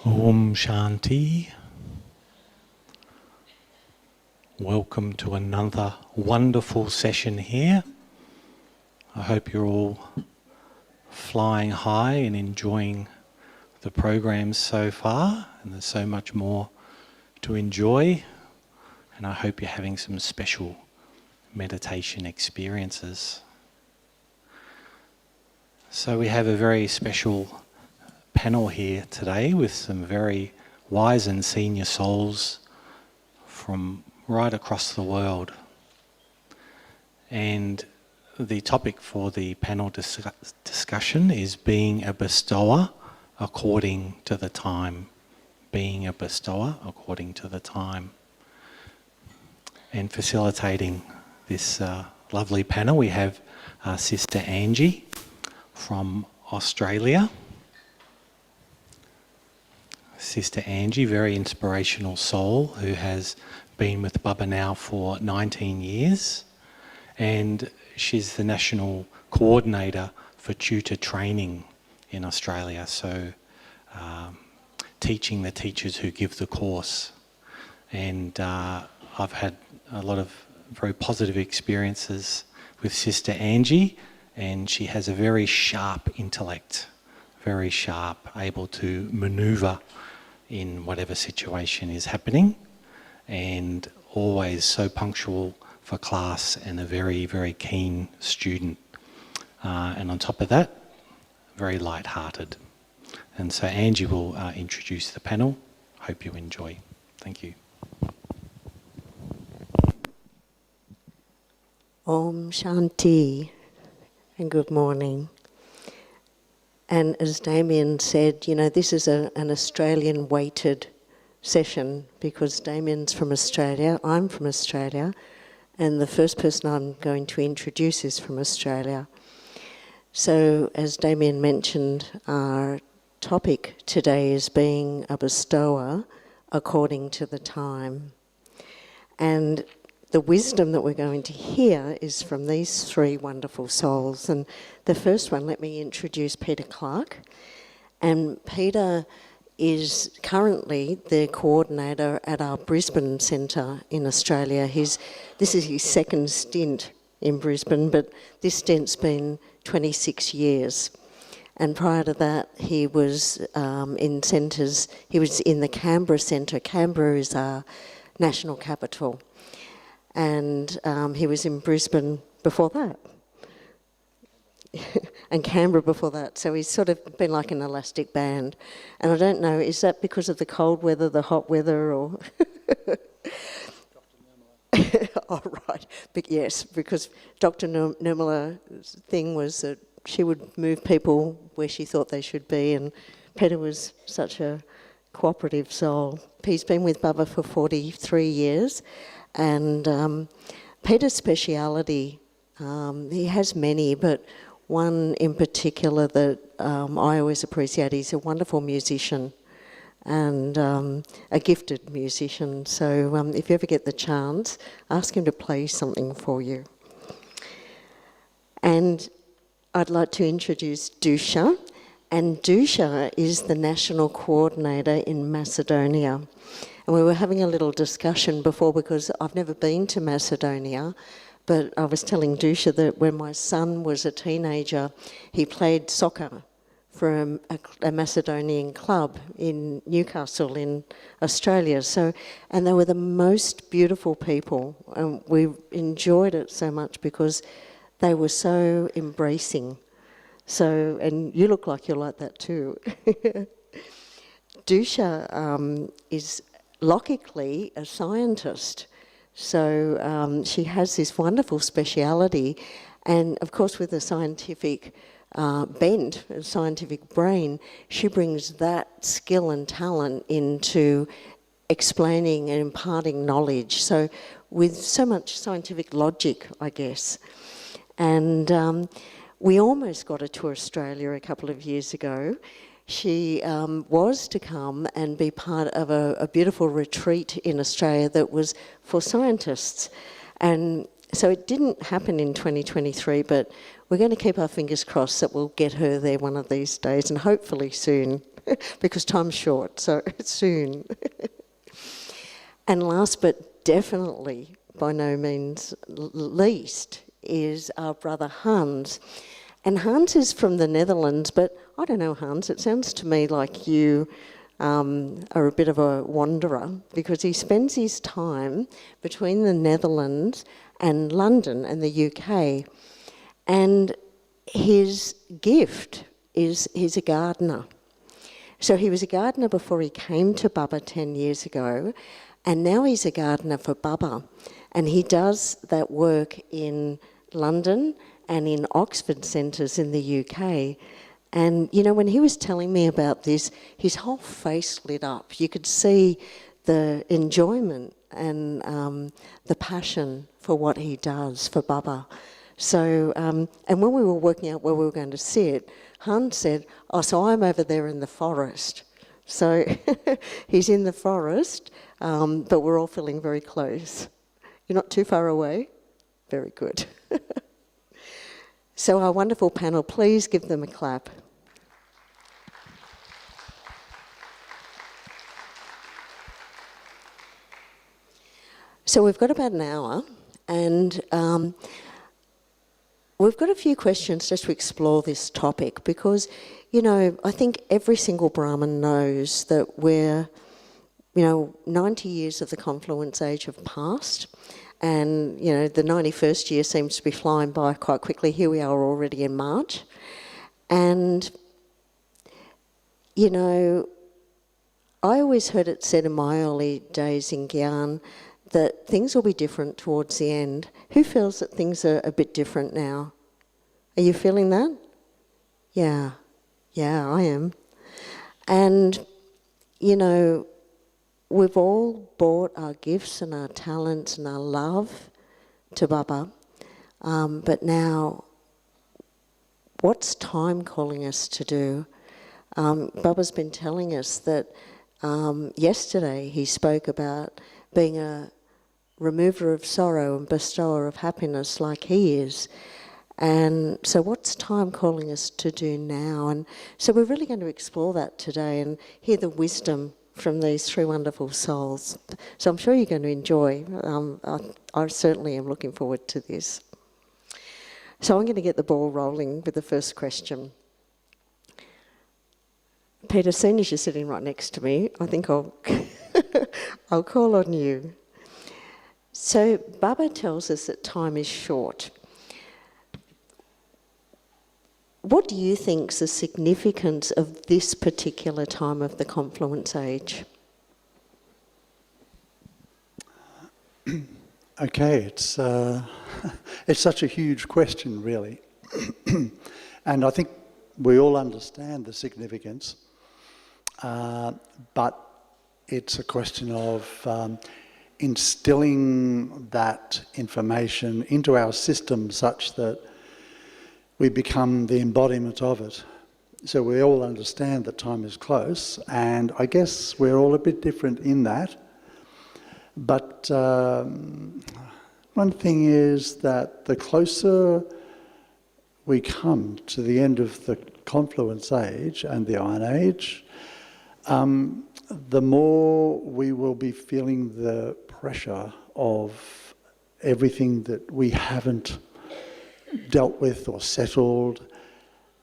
Om Shanti. Welcome to another wonderful session here. I hope you're all flying high and enjoying the programs so far, and there's so much more to enjoy, and I hope you're having some special meditation experiences. So we have a very special panel here today with some very wise and senior souls from right across the world. And the topic for the panel discussion is being a bestower according to the time. Being a bestower according to the time. And facilitating this lovely panel, we have Sister Angie from Australia. Sister Angie, very inspirational soul who has been with Baba now for 19 years, and she's the national coordinator for tutor training in Australia, so teaching the teachers who give the course. And I've had a lot of very positive experiences with Sister Angie, and she has a very sharp intellect, very sharp, able to manoeuvre in whatever situation is happening, and always so punctual for class and a very, very keen student. And on top of that, very light-hearted. And so Angie will introduce the panel. Hope you enjoy. Thank you. Om Shanti, and good morning. And as Damien said, you know, this is an Australian-weighted session because Damien's from Australia, I'm from Australia, and the first person I'm going to introduce is from Australia. So, as Damien mentioned, our topic today is being a bestower according to the time. And the wisdom that we're going to hear is from these three wonderful souls. And the first one, let me introduce Peter Clark. And Peter is currently the coordinator at our Brisbane Centre in Australia. This is his second stint in Brisbane, but this stint's been 26 years. And prior to that, he was in centres. He was in the Canberra Centre. Canberra is our national capital. And he was in Brisbane before that. And Canberra before that. So he's sort of been like an elastic band. And I don't know, is that because of the cold weather, the hot weather, or... Oh, right. But yes, because Dr. Nirmala's thing was that she would move people where she thought they should be, and Peter was such a cooperative soul. He's been with Baba for 43 years, and Peter's speciality, he has many, but one in particular that I always appreciate, he's a wonderful musician and a gifted musician. So if you ever get the chance, ask him to play something for you. And I'd like to introduce Dusha. And Dusha is the national coordinator in Macedonia. And we were having a little discussion before because I've never been to Macedonia, But I was telling Dusha that when my son was a teenager, he played soccer for a Macedonian club in Newcastle in Australia. So, and they were the most beautiful people, and we enjoyed it so much because they were so embracing. So, and you look like you're like that too. Dusha is logically a scientist. So she has this wonderful speciality, and of course with a scientific bent, a scientific brain, she brings that skill and talent into explaining and imparting knowledge. So with so much scientific logic, I guess. And we almost got her to Australia a couple of years ago. She was to come and be part of a beautiful retreat in Australia that was for scientists. And so it didn't happen in 2023, but we're going to keep our fingers crossed that we'll get her there one of these days, and hopefully soon, because time's short, so soon. And last but definitely by no means least is our brother Hans. And Hans is from the Netherlands, but I don't know, Hans, it sounds to me like you are a bit of a wanderer, because he spends his time between the Netherlands and London and the UK. And his gift is he's a gardener. So he was a gardener before he came to Baba 10 years ago, and now he's a gardener for Baba. And he does that work in London and in Oxford centres in the UK. And, you know, when he was telling me about this, his whole face lit up. You could see the enjoyment and the passion for what he does for Baba. So, and when we were working out where we were going to sit, Hans said, oh, so I'm over there in the forest. So he's in the forest, but we're all feeling very close. You're not too far away? Very good. So our wonderful panel, please give them a clap. So we've got about an hour, and we've got a few questions just to explore this topic, because, you know, I think every single Brahmin knows that we're, 90 years of the confluence age have passed, and, the 91st year seems to be flying by quite quickly. Here we are already in March. And, I always heard it said in my early days in Gyan that things will be different towards the end. Who feels that things are a bit different now? Are you feeling that? Yeah, I am. And, we've all brought our gifts and our talents and our love to Baba, but now, what's time calling us to do? Baba's been telling us that yesterday he spoke about being a remover of sorrow and bestower of happiness like he is. And so what's time calling us to do now? And so we're really going to explore that today and hear the wisdom from these three wonderful souls. So I'm sure you're going to enjoy. I certainly am looking forward to this. So I'm going to get the ball rolling with the first question. Peter, seeing as you're sitting right next to me, I think I'll call on you. So Baba tells us that time is short. What do you think is the significance of this particular time of the confluence age? Okay, it's such a huge question, really. And I think we all understand the significance, but it's a question of instilling that information into our system such that we become the embodiment of it. So we all understand that time is close, and I guess we're all a bit different in that. But one thing is that the closer we come to the end of the confluence age and the iron age, the more we will be feeling the pressure of everything that we haven't dealt with or settled,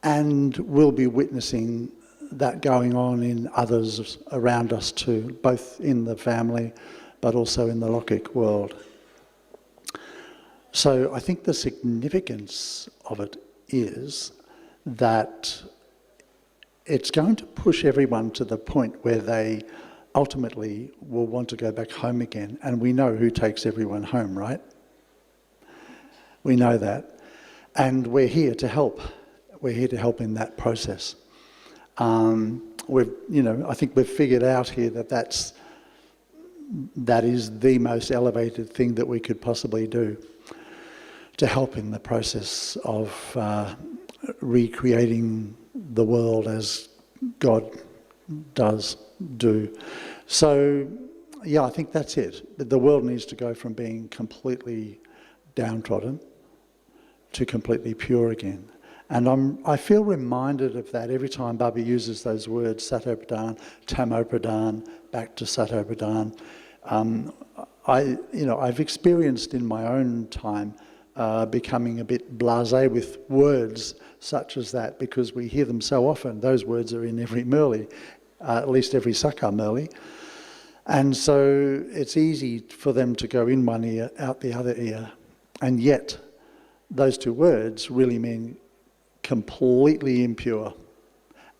and we'll be witnessing that going on in others around us too, both in the family but also in the Lokik world. So I think the significance of it is that it's going to push everyone to the point where they ultimately will want to go back home again. And we know who takes everyone home, right? We know that. And we're here to help. We're here to help in that process. I think we've figured out here that is the most elevated thing that we could possibly do to help in the process of recreating the world as God does do. So, yeah, I think that's it. The world needs to go from being completely downtrodden to completely pure again. And I feel reminded of that every time Baba uses those words, Sato Pradhan, Tamo Pradhan, back to Sato Pradhan. I've experienced in my own time becoming a bit blasé with words such as that, because we hear them so often. Those words are in every Murli, at least every Sakar Murli. And so it's easy for them to go in one ear, out the other ear. And yet, those two words really mean completely impure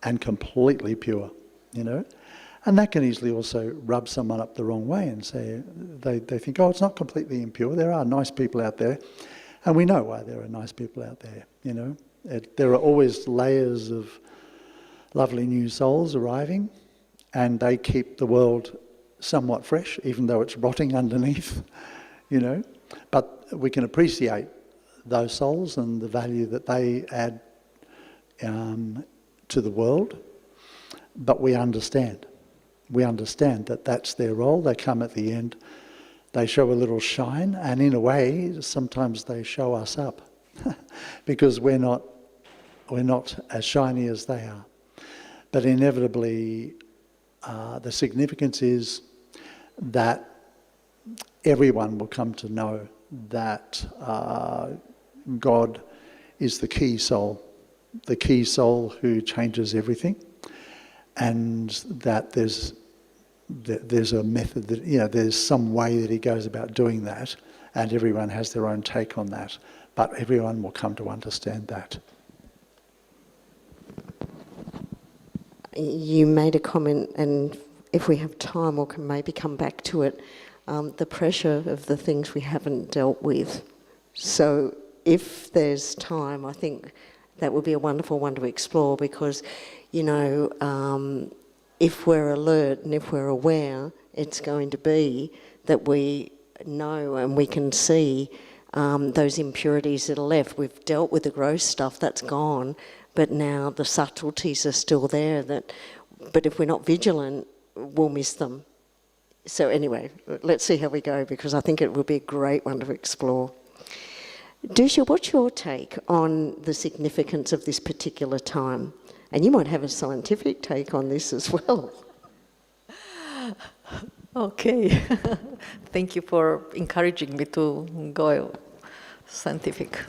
and completely pure, And that can easily also rub someone up the wrong way and say, they think, oh, it's not completely impure. There are nice people out there. And we know why there are nice people out there, There are always layers of lovely new souls arriving, and they keep the world somewhat fresh, even though it's rotting underneath, But we can appreciate those souls and the value that they add to the world, but we understand. We understand that that's their role. They come at the end, they show a little shine, and in a way, sometimes they show us up because we're not as shiny as they are. But inevitably, the significance is that everyone will come to know that God is the key soul who changes everything, and that there's a method that, there's some way that he goes about doing that, and everyone has their own take on that, but everyone will come to understand that. You made a comment, and if we have time, we can maybe come back to it, the pressure of the things we haven't dealt with. So if there's time, I think that would be a wonderful one to explore, because, if we're alert and if we're aware, it's going to be that we know and we can see those impurities that are left. We've dealt with the gross stuff, that's gone, but now the subtleties are still there. But if we're not vigilant, we'll miss them. So anyway, let's see how we go, because I think it will be a great one to explore. Dusha, what's your take on the significance of this particular time? And you might have a scientific take on this as well. Okay. Thank you for encouraging me to go scientific.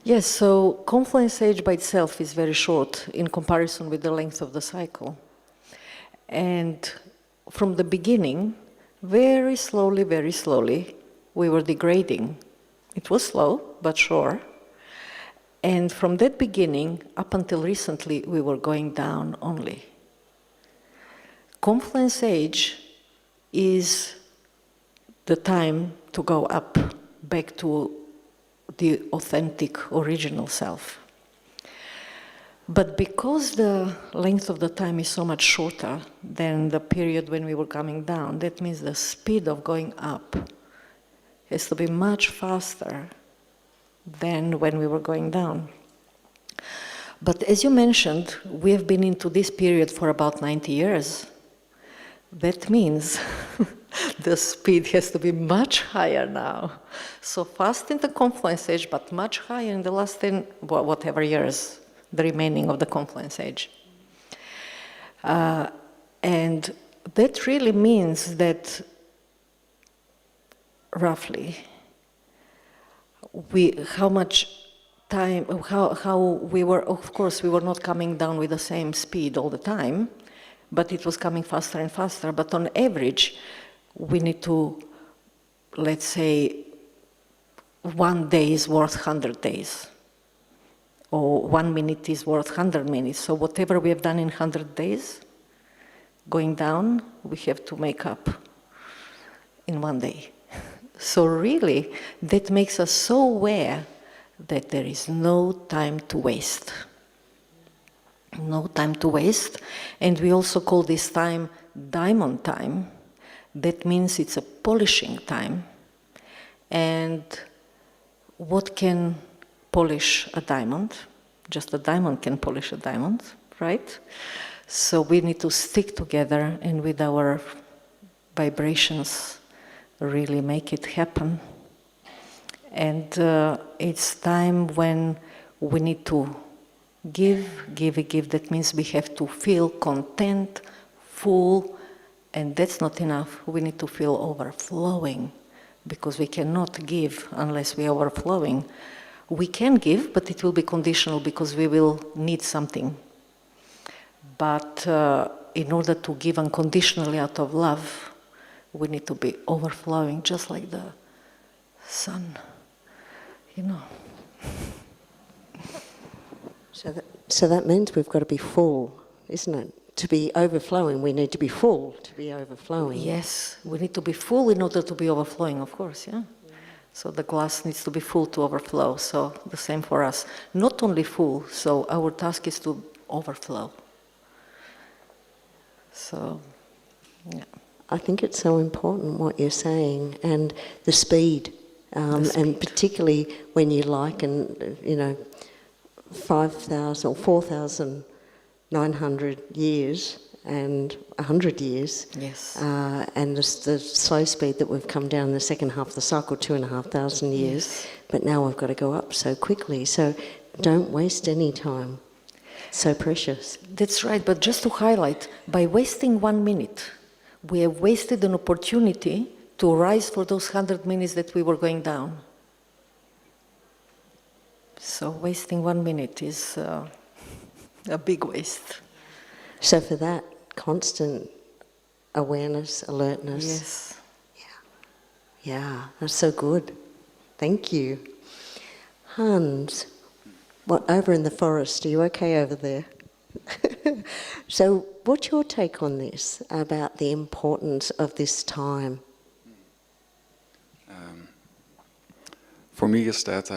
Yes, so confluence age by itself is very short in comparison with the length of the cycle. And from the beginning, very slowly, we were degrading. It was slow, but sure. And from that beginning, up until recently, we were going down only. Confluence age is the time to go up, back to the authentic, original self. But because the length of the time is so much shorter than the period when we were coming down, that means the speed of going up has to be much faster than when we were going down. But as you mentioned, we have been into this period for about 90 years. That means the speed has to be much higher now. So fast in the confluence age, but much higher in the last 10, whatever years, the remaining of the confluence age. And that really means that roughly, how much time, how we were, of course, we were not coming down with the same speed all the time, but it was coming faster and faster. But on average, we need to, let's say, 1 day is worth 100 days, or 1 minute is worth 100 minutes. So whatever we have done in 100 days, going down, we have to make up in 1 day. So really, that makes us so aware that there is no time to waste. No time to waste. And we also call this time diamond time. That means it's a polishing time. And what can polish a diamond? Just a diamond can polish a diamond, right? So we need to stick together and with our vibrations really make it happen. And it's time when we need to give. That means we have to feel content, full, and that's not enough. We need to feel overflowing, because we cannot give unless we are overflowing. We can give, but it will be conditional because we will need something. But in order to give unconditionally out of love, we need to be overflowing, just like the sun, you know. So that means we've got to be full, isn't it? To be overflowing, we need to be full to be overflowing. Yes, we need to be full in order to be overflowing, of course, yeah. So the glass needs to be full to overflow, so the same for us. Not only full, so our task is to overflow. So, yeah. I think it's so important what you're saying, and the speed. And particularly when you liken, 5,000 or 4,900 years and 100 years. Yes. And the slow speed that we've come down in the second half of the cycle, 2,500 years. Yes. But now we've got to go up so quickly. So don't waste any time. So precious. That's right, but just to highlight, by wasting 1 minute, we have wasted an opportunity to rise for those 100 minutes that we were going down. So wasting 1 minute is a big waste. So for that, constant awareness, alertness. Yes. Yeah, that's so good. Thank you. Hans, what, over in the forest, are you okay over there? So what's your take on this, about the importance of this time? For me is that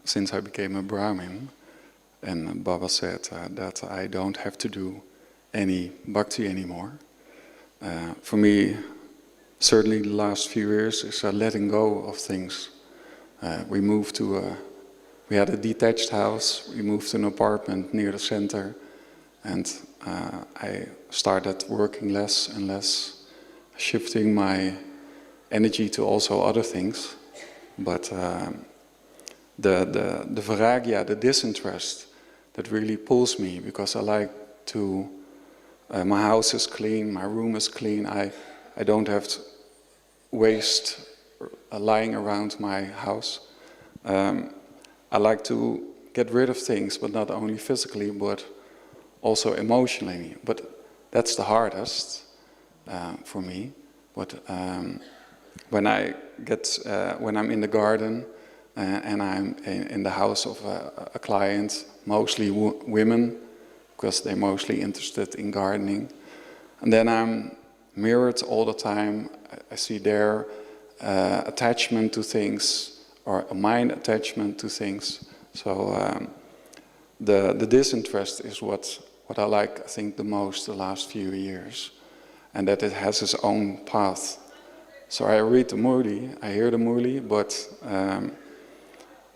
since I became a Brahmin, and Baba said that I don't have to do any bhakti anymore. For me, certainly the last few years is letting go of things. We moved to we had a detached house. We moved to an apartment near the center, and I started working less and less, shifting my energy to also other things. But the viragya, the disinterest, that really pulls me, because I like to, my house is clean, my room is clean, I don't have to waste lying around my house. I like to get rid of things, but not only physically, but also emotionally. But that's the hardest for me. But when I'm in the garden and I'm in the house of a client, mostly women, because they're mostly interested in gardening, and then I'm mirrored all the time. I see their attachment to things, or a mind attachment to things. So the disinterest is what I like, I think, the most the last few years, and that it has its own path. So I read the Murli, I hear the Murli, but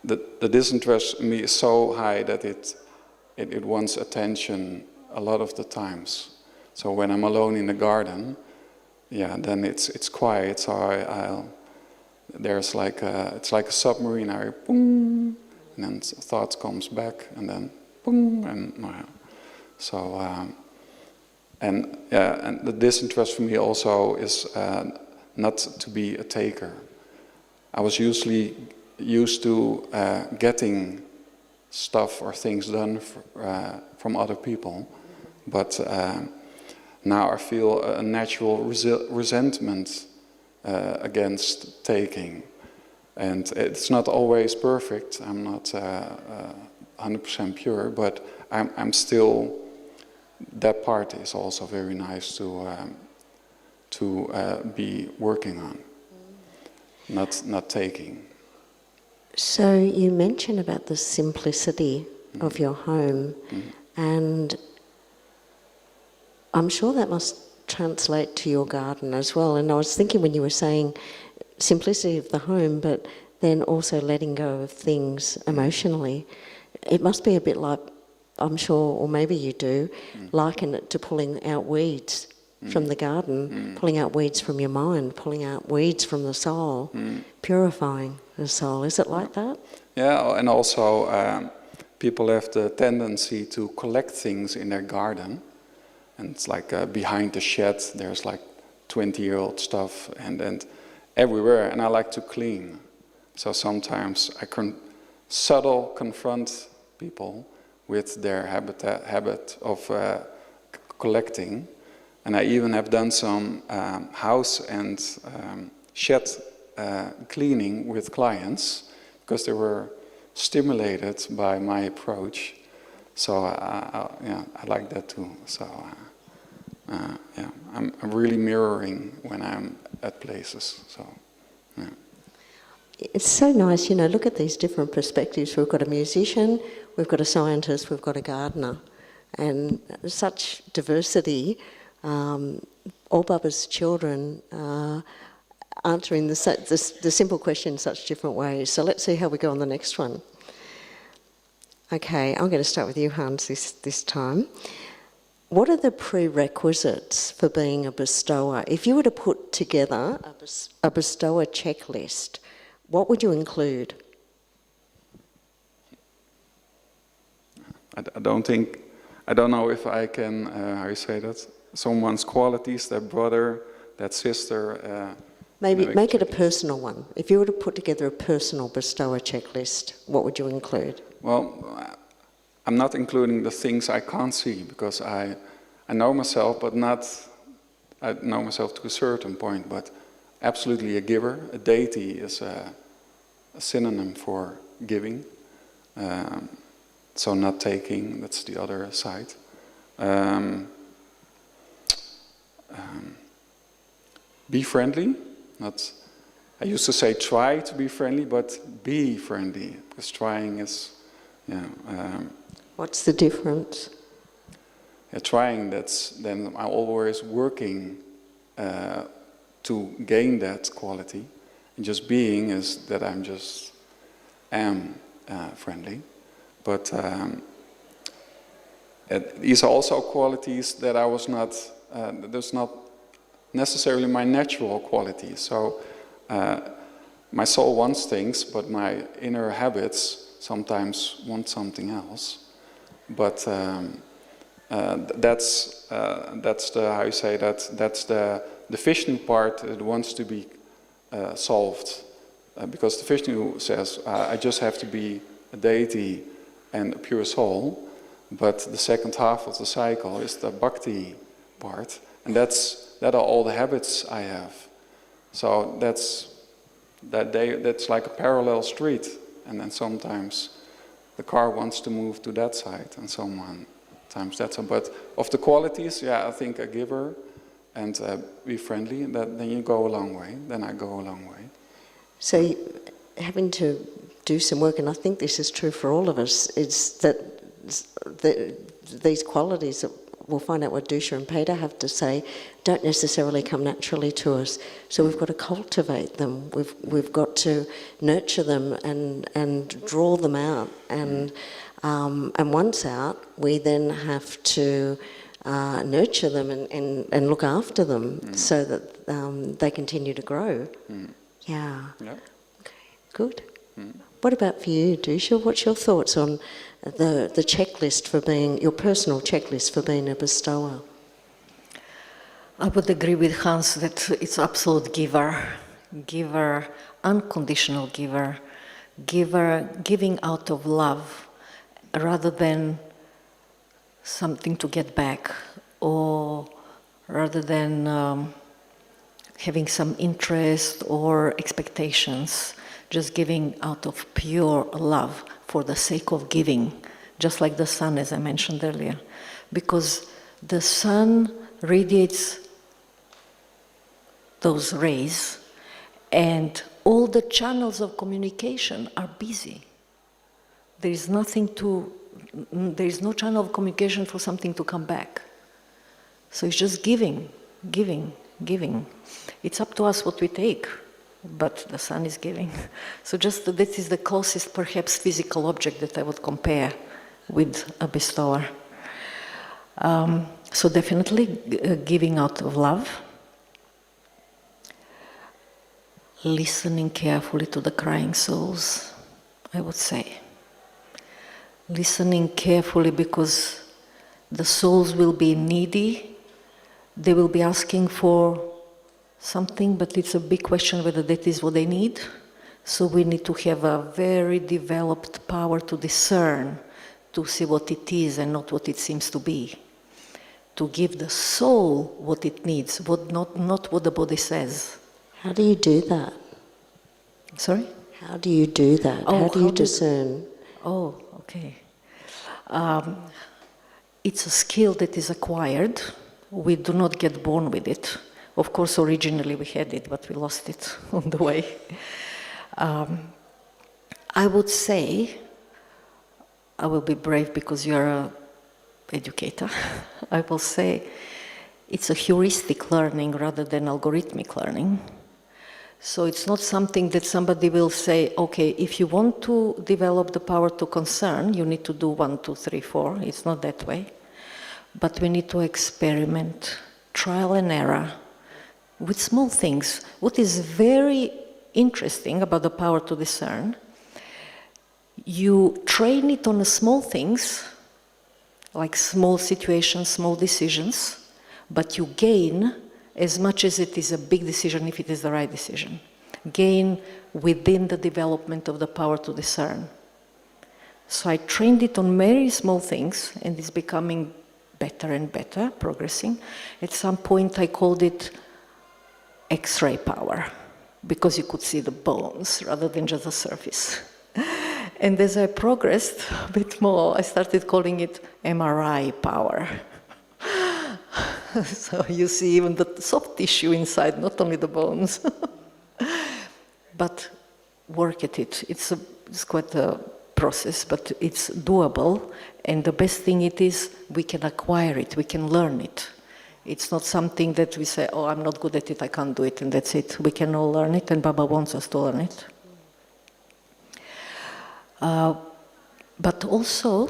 the disinterest in me is so high that it wants attention a lot of the times. So when I'm alone in the garden, yeah, then it's quiet. So there's like it's like a submarine. I boom, and then thoughts comes back, and then boom, and so And yeah, and the disinterest for me also is not to be a taker. I was usually used to getting stuff or things done from other people, but now I feel a natural resentment against taking. And it's not always perfect. I'm not 100% pure, but I'm still. That part is also very nice to be working on, not taking. So you mentioned about the simplicity of your home, and I'm sure that must translate to your garden as well. And I was thinking when you were saying simplicity of the home, but then also letting go of things emotionally, it must be a bit like, I'm sure, or maybe you do, liken it to pulling out weeds from the garden, pulling out weeds from your mind, pulling out weeds from the soul, purifying the soul. Is it like that? Yeah, and also people have the tendency to collect things in their garden. And it's like behind the shed, there's like 20-year-old stuff and everywhere, and I like to clean. So sometimes I can confront people with their habit of collecting. And I even have done some house and shed cleaning with clients because they were stimulated by my approach. So yeah, I like that too. So yeah, I'm really mirroring when I'm at places. So yeah. It's so nice, you know, look at these different perspectives. We've got a musician, we've got a scientist, we've got a gardener, and such diversity. All Baba's children answering the simple question in such different ways. So let's see how we go on the next one. Okay, I'm going to start with you, Hans, this time. What are the prerequisites for being a bestower? If you were to put together a bestower checklist, what would you include? I don't know if I can, how you say that, someone's qualities, their brother, that sister. Maybe make it a personal one. If you were to put together a personal bestower checklist, what would you include? Well, I'm not including the things I can't see because I know myself, but I know myself to a certain point, but absolutely a giver. A deity is a synonym for giving. So not taking, that's the other side. Be friendly. I used to say try to be friendly, but be friendly, because trying is, yeah. What's the difference? Yeah, trying, then I'm always working to gain that quality. And just being is that I'm just am friendly. But these are also qualities that I was not, there's not necessarily my natural qualities. So my soul wants things, but my inner habits sometimes want something else. But that's the, how you say that, that's the Vishnu part that wants to be solved. Because the Vishnu says, I just have to be a deity and a pure soul. But the second half of the cycle is the bhakti part. And that are all the habits I have. So that's like a parallel street. And then sometimes the car wants to move to that side, and sometimes that's. But of the qualities, yeah, I think a giver and be friendly. Then you go a long way. Then I go a long way. So having to do some work, and I think this is true for all of us, is that these qualities that we'll find out what Dusha and Peter have to say don't necessarily come naturally to us. So we've got to cultivate them. We've got to nurture them and draw them out. And once out, we then have to nurture them and look after them so that they continue to grow. Yeah. Yep. Okay. Good. What about for you, Dusha? What's your thoughts on the checklist for being, your personal checklist for being a bestower? I would agree with Hans that it's absolute giver, unconditional giver, giving out of love rather than something to get back, or rather than having some interest or expectations, just giving out of pure love for the sake of giving, just like the sun, as I mentioned earlier. Because the sun radiates those rays, and all the channels of communication are busy. There is no channel of communication for something to come back. So it's just giving. It's up to us what we take, but the sun is giving. So just this is the closest, perhaps, physical object that I would compare with a bestower. So definitely giving out of love. Listening carefully to the crying souls, I would say. Listening carefully because the souls will be needy, they will be asking for something, but it's a big question whether that is what they need. So we need to have a very developed power to discern, to see what it is and not what it seems to be. To give the soul what it needs, not what the body says. How do you do that? Sorry? How do you do that? How do you discern? Oh, okay. It's a skill that is acquired. We do not get born with it. Of course, originally we had it, but we lost it on the way. I would say, I will be brave because you're an educator. I will say it's a heuristic learning rather than algorithmic learning. So it's not something that somebody will say, okay, if you want to develop the power to concern, you need to do 1, 2, 3, 4. It's not that way. But we need to experiment, trial and error, with small things. What is very interesting about the power to discern, you train it on the small things, like small situations, small decisions, but you gain as much as it is a big decision if it is the right decision. Gain within the development of the power to discern. So I trained it on very small things, and it's becoming better and better, progressing. At some point I called it X-ray power, because you could see the bones rather than just the surface. And as I progressed a bit more, I started calling it MRI power. So you see even the soft tissue inside, not only the bones. But work at it. It's quite a process, but it's doable. And the best thing it is, we can acquire it, we can learn it. It's not something that we say, oh, I'm not good at it, I can't do it, and that's it. We can all learn it, and Baba wants us to learn it. But also,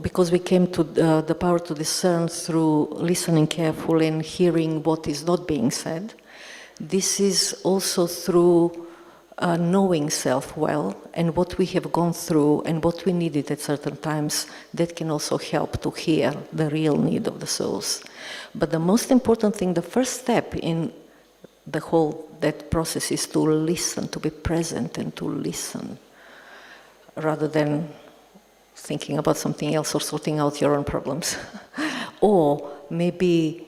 because we came to the power to discern through listening carefully and hearing what is not being said, this is also through knowing self well and what we have gone through and what we needed at certain times. That can also help to hear the real need of the souls. But the most important thing, the first step in the whole that process is to listen, to be present and to listen, rather than thinking about something else or sorting out your own problems. Or maybe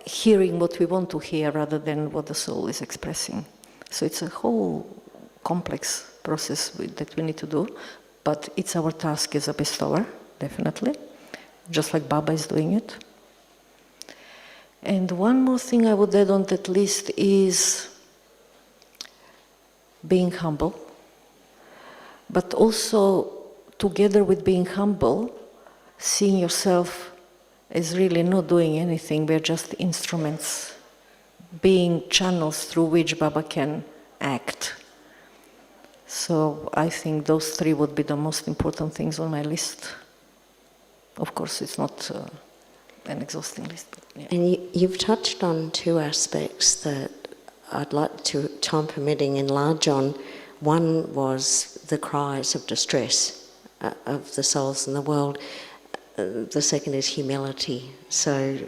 hearing what we want to hear rather than what the soul is expressing. So it's a whole complex process that we need to do, but it's our task as a bestower, definitely, just like Baba is doing it. And one more thing I would add on that list is being humble, but also together with being humble, seeing yourself as really not doing anything, we're just instruments, being channels through which Baba can act. So I think those three would be the most important things on my list. Of course, it's not an exhausting list. But yeah. And you've touched on two aspects that I'd like to, time permitting, enlarge on. One was the cries of distress of the souls in the world. The second is humility. So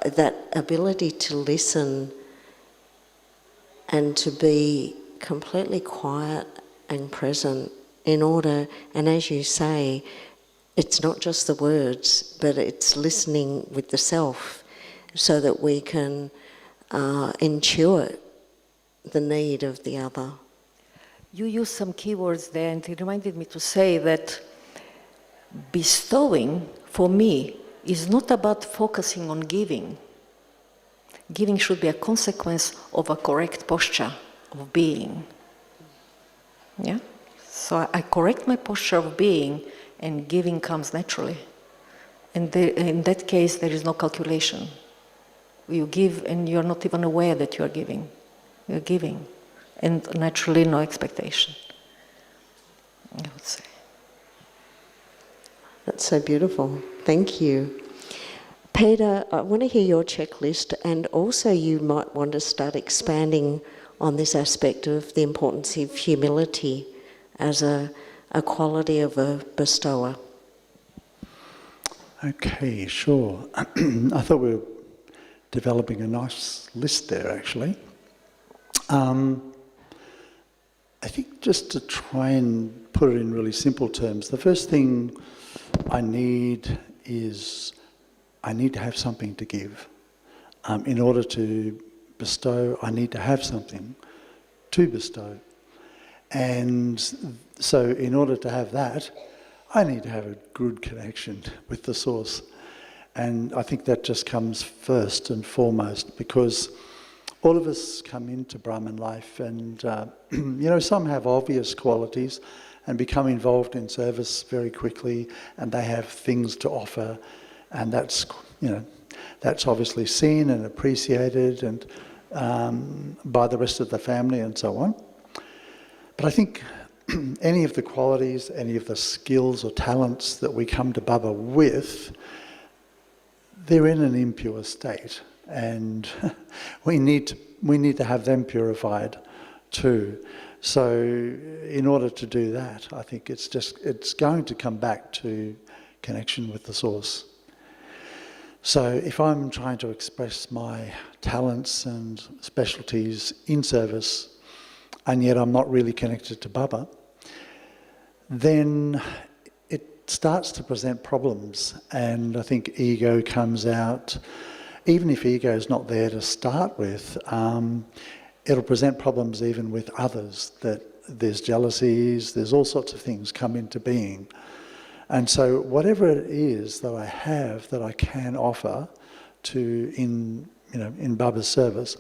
that ability to listen and to be completely quiet and present in order, and as you say, it's not just the words, but it's listening with the self so that we can intuit the need of the other. You used some keywords there, and it reminded me to say that bestowing, for me, is not about focusing on giving. Giving should be a consequence of a correct posture of being. Yeah? So I correct my posture of being, and giving comes naturally. And in that case, there is no calculation. You give, and you're not even aware that you're giving. You're giving. And naturally, no expectation, I would say. That's so beautiful. Thank you. Peter, I want to hear your checklist, and also you might want to start expanding on this aspect of the importance of humility as a quality of a bestower. Okay, sure. I thought we were developing a nice list there, actually. I think just to try and put it in really simple terms, the first thing I need is I need to have something to give. In order to bestow, I need to have something to bestow. And so in order to have that, I need to have a good connection with the source. And I think that just comes first and foremost, because all of us come into Brahman life and, some have obvious qualities and become involved in service very quickly, and they have things to offer, and that's obviously seen and appreciated and by the rest of the family and so on. But I think any of the qualities, any of the skills or talents that we come to Baba with, they're in an impure state, and we need to have them purified too. So in order to do that, I think it's going to come back to connection with the source. So if I'm trying to express my talents and specialties in service, and yet I'm not really connected to Baba, then it starts to present problems, and I think ego comes out. Even if ego is not there to start with, it'll present problems even with others, that there's jealousies, there's all sorts of things come into being. And so whatever it is that I have that I can offer to in Baba's service,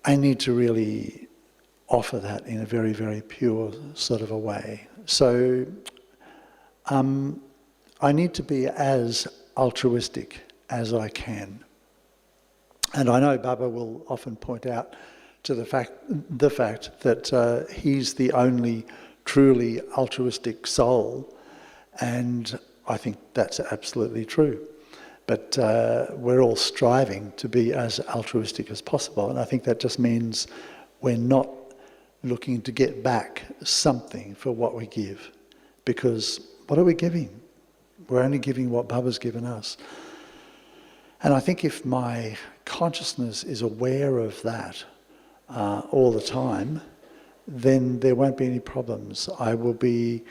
I need to really offer that in a very, very pure sort of a way. So I need to be as altruistic as I can. And I know Baba will often point out to the fact that he's the only truly altruistic soul, and I think that's absolutely true. But we're all striving to be as altruistic as possible, and I think that just means we're not looking to get back something for what we give, because what are we giving? We're only giving what Baba's given us. And I think if my consciousness is aware of that all the time, then there won't be any problems. I will be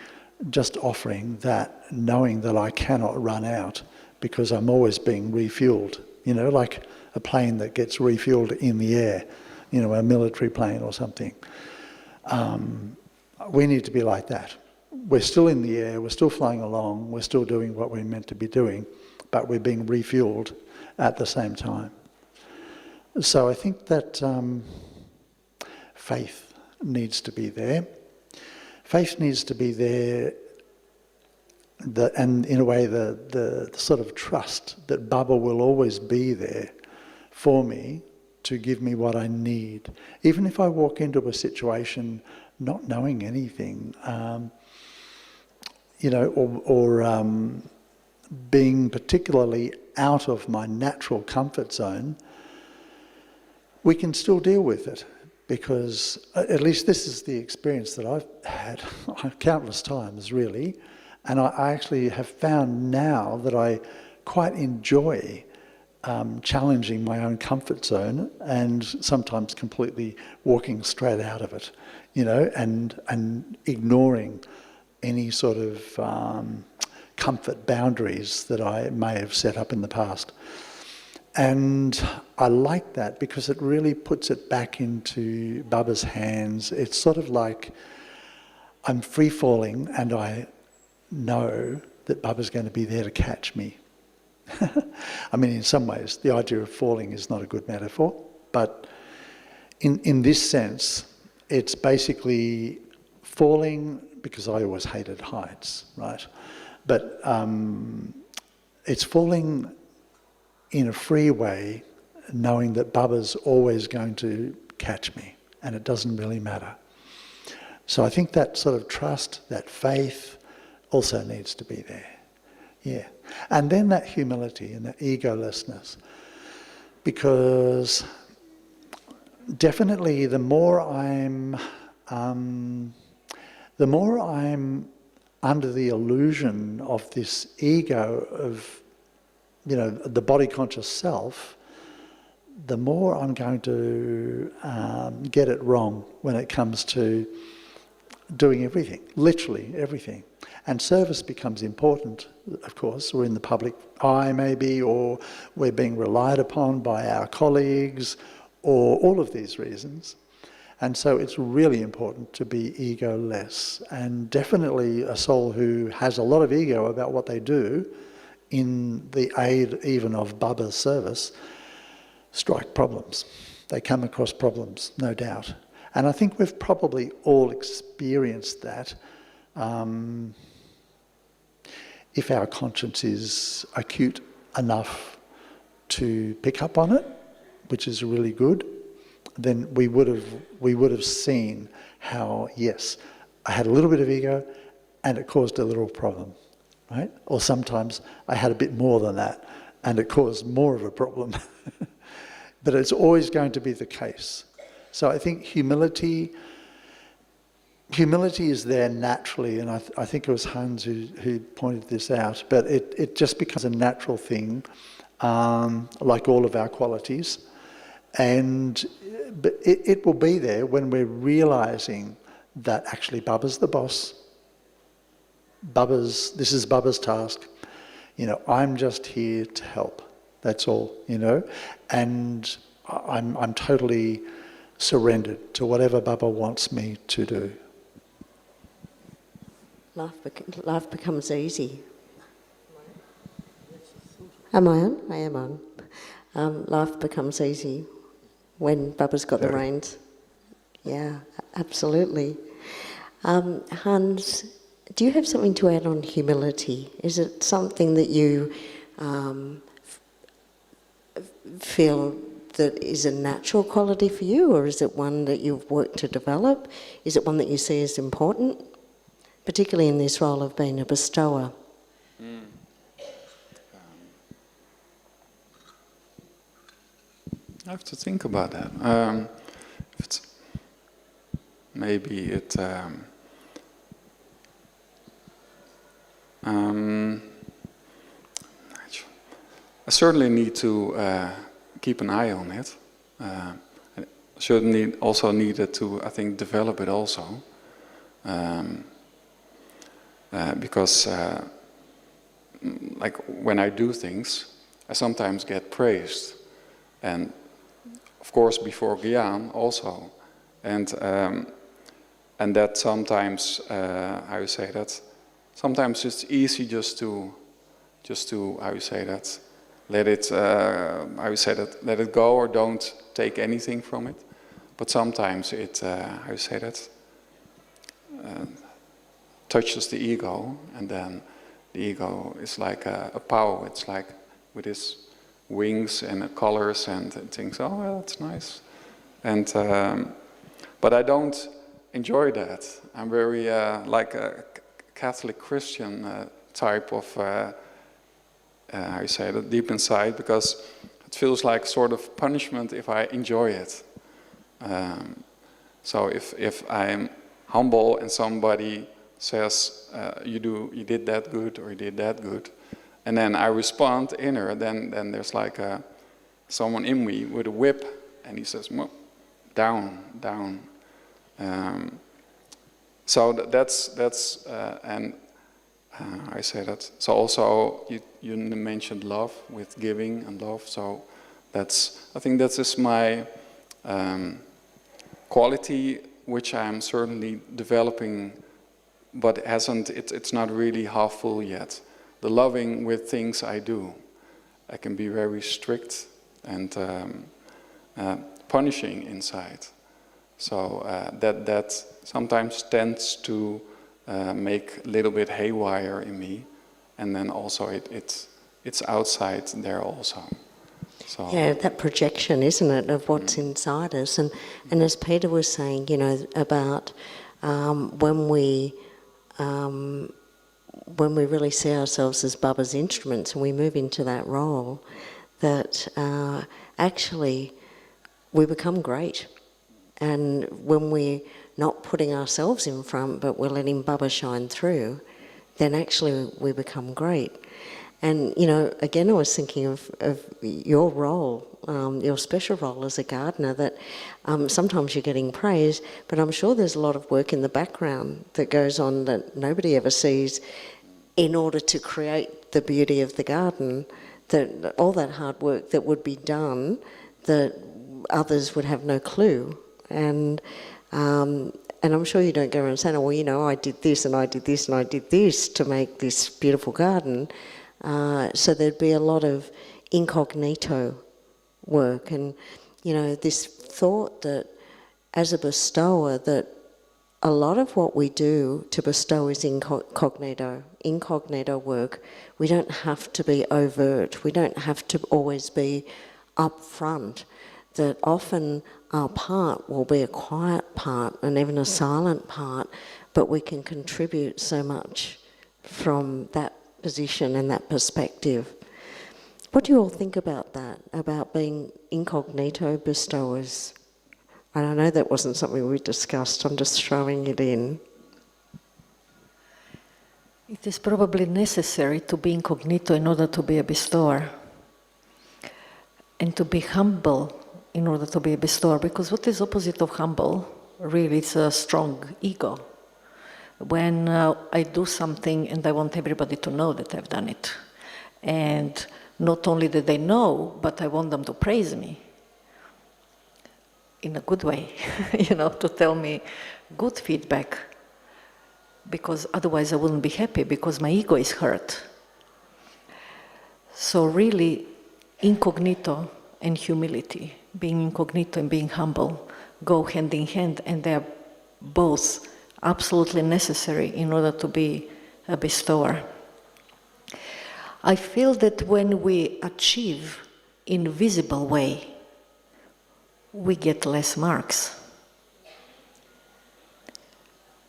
just offering that, knowing that I cannot run out because I'm always being refueled, like a plane that gets refueled in the air, a military plane or something. We need to be like that. We're still in the air, we're still flying along, we're still doing what we're meant to be doing, but we're being refueled at the same time. So I think that faith needs to be there. Faith needs to be there, and in a way the sort of trust that Baba will always be there for me to give me what I need. Even if I walk into a situation not knowing anything, or being particularly out of my natural comfort zone, we can still deal with it, because at least this is the experience that I've had countless times, really. And I actually have found now that I quite enjoy challenging my own comfort zone and sometimes completely walking straight out of it, you know, and ignoring any sort of comfort boundaries that I may have set up in the past. And I like that because it really puts it back into Baba's hands. It's sort of like I'm free-falling and I know that Baba's going to be there to catch me. I mean, in some ways, the idea of falling is not a good metaphor, but in this sense, it's basically falling because I always hated heights, right? But it's falling in a free way, knowing that Baba's always going to catch me, and it doesn't really matter. So I think that sort of trust, that faith, also needs to be there. Yeah. And then that humility and that egolessness. Because definitely the more I'm under the illusion of this ego of, you know, the body conscious self, the more I'm going to get it wrong when it comes to doing everything, literally everything. And service becomes important, of course. We're in the public eye maybe, or we're being relied upon by our colleagues, or all of these reasons. And so it's really important to be ego-less. And definitely a soul who has a lot of ego about what they do, in the aid even of Baba's service, strike problems. They come across problems, no doubt. And I think we've probably all experienced that. If our conscience is acute enough to pick up on it, which is really good, then we would have seen how, yes, I had a little bit of ego and it caused a little problem, right? Or sometimes I had a bit more than that and it caused more of a problem. But it's always going to be the case. So I think humility is there naturally, and I think it was Hans who pointed this out, but it just becomes a natural thing, like all of our qualities. But it will be there when we're realising that actually Baba's the boss. This is Baba's task. You know, I'm just here to help. That's all, you know. And I'm totally surrendered to whatever Baba wants me to do. Life becomes easy. Am I on? I am on. Life becomes easy when Baba's got the reins. Yeah, absolutely. Hans, do you have something to add on humility? Is it something that you feel that is a natural quality for you, or is it one that you've worked to develop? Is it one that you see as important, particularly in this role of being a bestower? I have to think about that. Maybe it... I certainly need to keep an eye on it. I certainly also needed to, I think, develop it also. Because like when I do things, I sometimes get praised. And of course before Gyan also. And that sometimes, how you say that, sometimes it's easy just to how you say that, let it let it go, or don't take anything from it. But sometimes it, how you say that, touches the ego, and then the ego is like a power. It's like with its wings and colors and things. Oh, well, that's nice. And but I don't enjoy that. I'm very like a Catholic Christian type of how you say that, deep inside, because it feels like sort of punishment if I enjoy it. So if I'm humble and somebody says you did that good or you did that good, And then I respond inner, then there's like someone in me with a whip, and he says, down, down. So that's and I say that. So also you mentioned love with giving and love. So I think that is my quality, which I'm certainly developing, but it's not really half full yet. The loving with things I do. I can be very strict and punishing inside. So that sometimes tends to make a little bit haywire in me, and then also it's outside there also. So. Yeah, that projection, isn't it, of what's inside us. And as Peter was saying, you know, about when we really see ourselves as Baba's instruments and we move into that role, that actually we become great. And when we're not putting ourselves in front, but we're letting Baba shine through, then actually we become great. And, you know, again, I was thinking of your role, your special role as a gardener, that sometimes you're getting praise, but I'm sure there's a lot of work in the background that goes on that nobody ever sees in order to create the beauty of the garden, that all that hard work that would be done, that others would have no clue. And I'm sure you don't go around saying, oh, well, you know, I did this and I did this and I did this to make this beautiful garden. So there'd be a lot of incognito work. And, you know, this thought that as a bestower, that a lot of what we do to bestow is incognito work. We don't have to be overt. We don't have to always be upfront. That often our part will be a quiet part and even a silent part, but we can contribute so much from that position and that perspective. What do you all think about that, about being incognito bestowers? And I know that wasn't something we discussed, I'm just throwing it in. It is probably necessary to be incognito in order to be a bestower, and to be humble in order to be a bestower, because what is opposite of humble? Really, it's a strong ego. When I do something and I want everybody to know that I've done it, and not only that they know, but I want them to praise me in a good way, you know, to tell me good feedback, because otherwise I wouldn't be happy, because my ego is hurt. So really, incognito and humility, being incognito and being humble, go hand in hand, and they're both absolutely necessary in order to be a bestower. I feel that when we achieve in a visible way, we get less marks.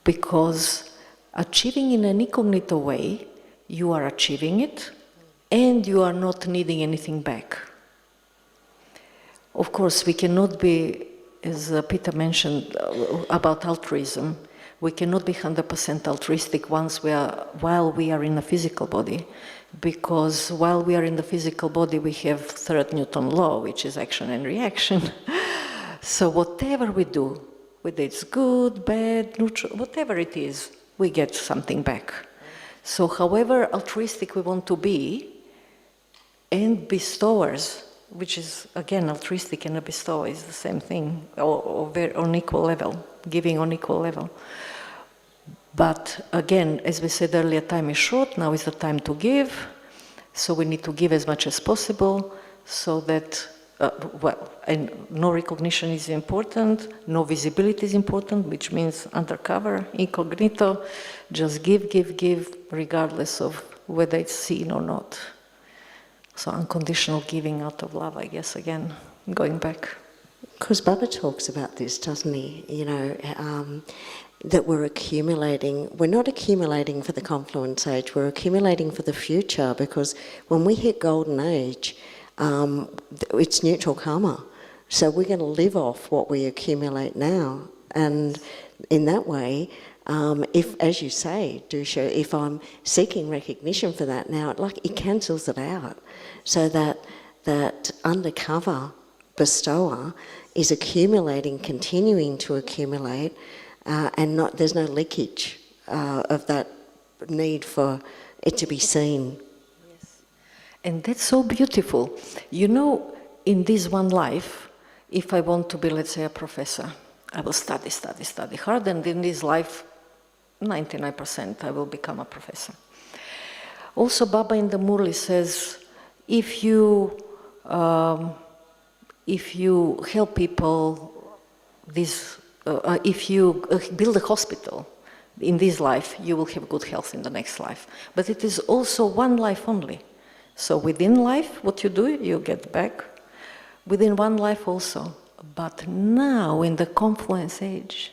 Because achieving in an incognito way, you are achieving it and you are not needing anything back. Of course, we cannot be, as Peter mentioned about altruism, we cannot be 100% altruistic while we are in a physical body, because while we are in the physical body, we have third Newton law, which is action and reaction. So whatever we do, whether it's good, bad, neutral, whatever it is, we get something back. So however altruistic we want to be, and bestowers, which is, again, altruistic and a bestower is the same thing, or on equal level, giving on equal level. But again, as we said earlier, time is short, now is the time to give, so we need to give as much as possible, so that, and no recognition is important, no visibility is important, which means undercover, incognito, just give, regardless of whether it's seen or not. So unconditional giving out of love, I guess, again, going back. Because Baba talks about this, doesn't he? You know, that we're accumulating. We're not accumulating for the confluence age, we're accumulating for the future, because when we hit golden age, it's neutral karma. So we're going to live off what we accumulate now. And in that way, if, as you say, Dusha, if I'm seeking recognition for that now, it cancels it out, so that undercover bestower is accumulating, continuing to accumulate, and there's no leakage of that need for it to be seen. Yes. And that's so beautiful. You know, in this one life, if I want to be, let's say, a professor, I will study hard, and in this life, 99% I will become a professor. Also, Baba in the Murli says, if you help people, if you build a hospital in this life, you will have good health in the next life. But it is also one life only. So within life, what you do, you get back. Within one life also. But now, in the confluence age,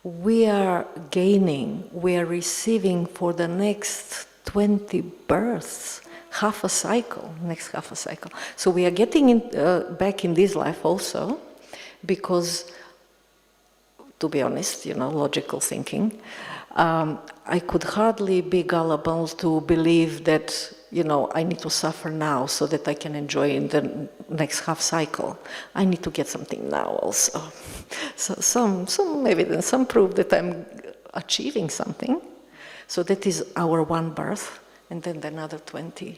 we are gaining, we are receiving for the next 20 births, half a cycle, next half a cycle. So we are getting back in this life also, because, to be honest, logical thinking, I could hardly be gullible to believe that, I need to suffer now so that I can enjoy in the next half cycle. I need to get something now also. So some evidence, some proof that I'm achieving something. So that is our one birth, and then another 20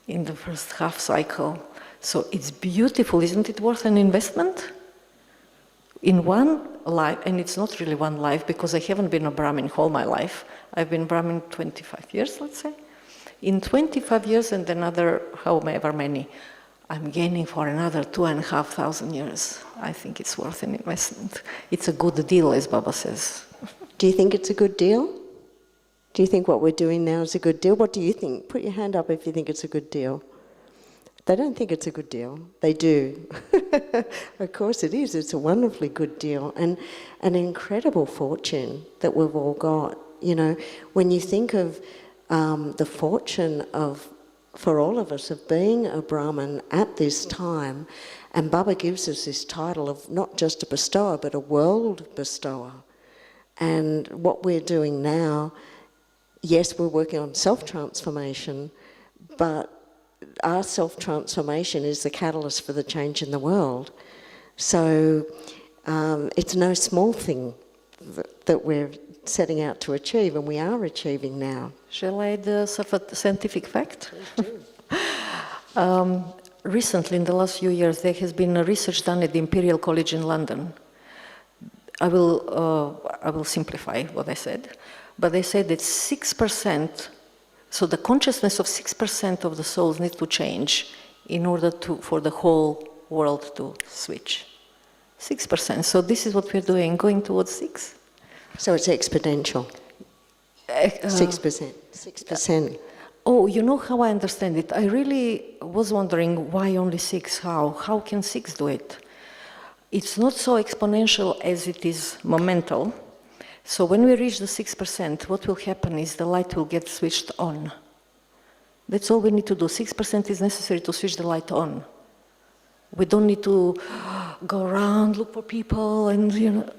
in the first half cycle. So it's beautiful, isn't it worth an investment? In one life, and it's not really one life, because I haven't been a Brahmin all my life. I've been Brahmin 25 years, let's say. In 25 years and another however many, I'm gaining for another 2,500 years. I think it's worth an investment. It's a good deal, as Baba says. Do you think it's a good deal? Do you think what we're doing now is a good deal? What do you think? Put your hand up if you think it's a good deal. They don't think it's a good deal. They do. Of course it is. It's a wonderfully good deal, and an incredible fortune that we've all got. When you think of the fortune for all of us of being a Brahmin at this time, and Baba gives us this title of not just a bestower, but a world bestower. And what we're doing now, yes, we're working on self-transformation, but our self-transformation is the catalyst for the change in the world. So it's no small thing that we're setting out to achieve, and we are achieving now. Shall I add a scientific fact? Recently, in the last few years, there has been a research done at the Imperial College in London. I will simplify what I said, but they said that 6%, so the consciousness of 6% of the souls need to change in order for the whole world to switch. 6%. So this is what we're doing, going towards 6. So it's exponential. 6%. 6%. Oh, you know how I understand it? I really was wondering why only 6? How can 6 do it? It's not so exponential as it is momental. So when we reach the 6%, what will happen is the light will get switched on. That's all we need to do. 6% is necessary to switch the light on. We don't need to go around, look for people, and